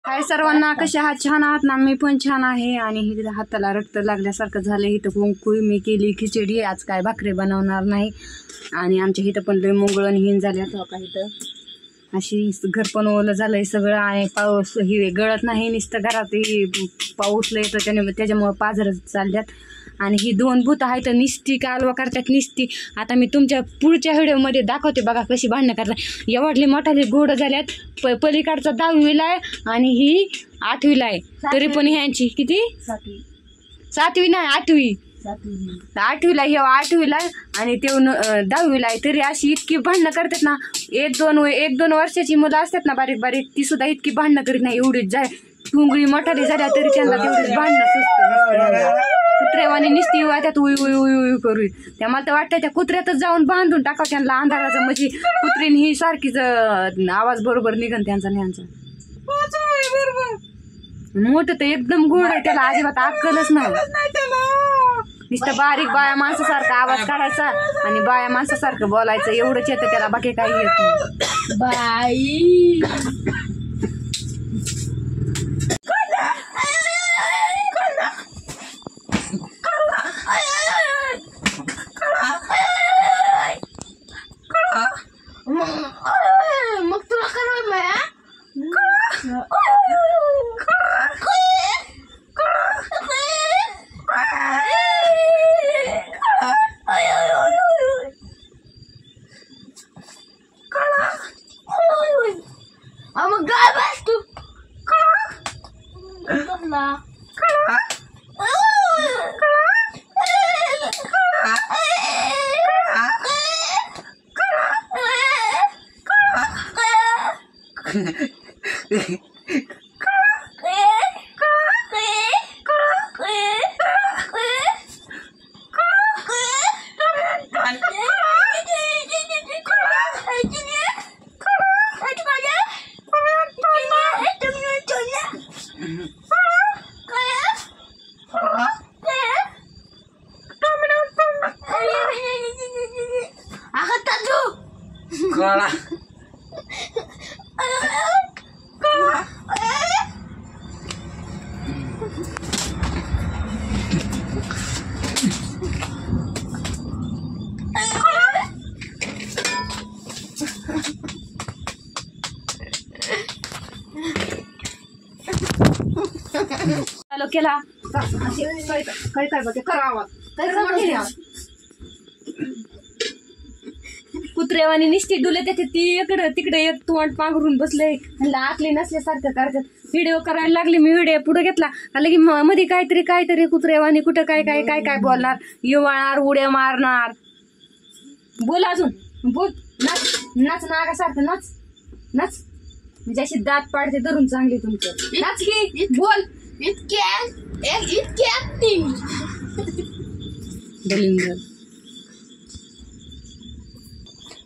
हाय सर्वांना, कशा आहात? छान आहात ना? मी पण छान आहे. आणि इकडे हाताला रक्त लागल्यासारखं झालं. इथं कुंकू मी केली खिचडी. आज काय भाकरी बनवणार नाही. आणि आमच्या इथं पण लय मुंगळण हिन झाल्या. तो का इथं अशी घर पण ओलं झालंय सगळं. आणि पाऊस ही गळत नाही, नुसतं घरात पाऊस लय येतो त्याच्यामुळं पाझर चालल्यात. आणि ही दोन भूत आहेत तर निस्ती कालवा करतात निस्ती. आता मी तुमच्या पुढच्या व्हिडिओमध्ये दाखवते बघा कशी भांडणं करतात. एवढले मोठाले घोडं झाल्यात. पलीकडचा 10वीला आहे आणि ही 8वीला आहे. तरी पण ह्यांची किती 7वी नाही 8वीला हे 8वीला आहे आणि ते 10वीला आहे. तरी अशी इतकी भांडणं करतात ना. एक दोन वर्षाची मुलं असतात ना बारीक बारीक, ती सुद्धा इतकी भांडणं करीत नाही. एवढीच जाय टुंगळी मोठाली झाल्या तरी त्यांना तेवढीच भांडणं सुचतं. कुत्रेवानी निस्ती त्यात उई उई उई उई करू. त्या मला तर वाटतं त्या कुत्र्यातच जाऊन बांधून टाकावं त्यांना अंधाराचं. म्हणजे कुत्रीन ही सारखीच आवाज बरोबर निघन त्यांचा न्यांचा. मोठं तर एकदम गोड आहे, त्याला अजिबात अक्कलच नाही. नुसतं बारीक बाया माणसासारखा आवाज काढायचा आणि बाया माणसासारखं बोलायचं, एवढंच येतं त्याला, बाकी काही येत नाही. बाई मग तुला करावं माया. मग काय बस तू चालू केला काय बघे करावा कुत्रेवानी निष्ठी डुले त्याचे ती इकडं तिकडे एक तोंड पांघरून बसले. आकली नसल्यासारखं करतात. व्हिडिओ करायला लागले मी, व्हिडिओ पुढे घेतला आलं की मध्ये काहीतरी कुत्रेवानी कुठं काय काय काय काय बोलणार, युवाणार उड्या मारणार. बोल अजून बोल. नाच नागासारखं नाच नाच. म्हणजे अशी दात पाडते धरून चांगली तुमचं. नाच की बोल. इतकी ऍक्टिंग दलिंदर.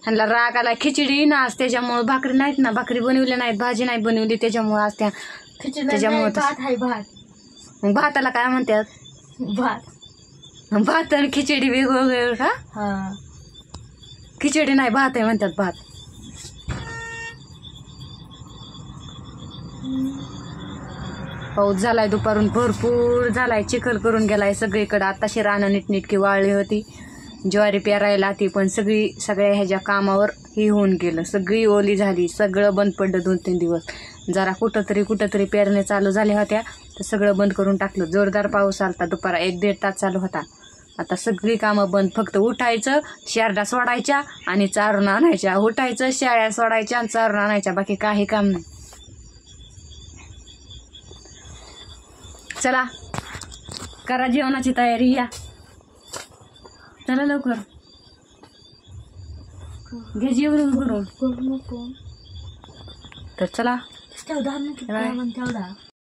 ह्यांना राग आला. खिचडी ना आज त्याच्यामुळे भाकरी नाहीत ना, भाकरी बनवली नाहीत, भाजी नाही बनवली त्याच्यामुळे आज त्याच्यामुळे मग भाताला काय म्हणतात? भात आणि खिचडी वेगवेगळं का? खिचडी नाही भात आहे म्हणतात. भात पाऊस झालाय दुपारून भरपूर झालाय. चिखल करून गेलाय सगळीकडे. आताशी रानं नीटनीटकी वाळली होती. ज्वारी पेरायला ती पण सगळ्या ह्याच्या कामावर ही होऊन गेलं. सगळी ओली झाली. सगळं बंद पडलं 2-3 दिवस. जरा कुठंतरी पेरण्या चालू झाल्या होत्या तर सगळं बंद करून टाकलं. जोरदार पाऊस आलता दुपारा 1-1.5 तास चालू होता. आता सगळी कामं बंद. फक्त उठायचं, शेरडा सोडायच्या आणि चारून आणायच्या. उठायचं, शेळ्या सोडायच्या आणि चारून आणायच्या. बाकी काही काम नाही. चला करा जेवणाची तयारी. या चला लवकर घे जेवण करून. तर चला.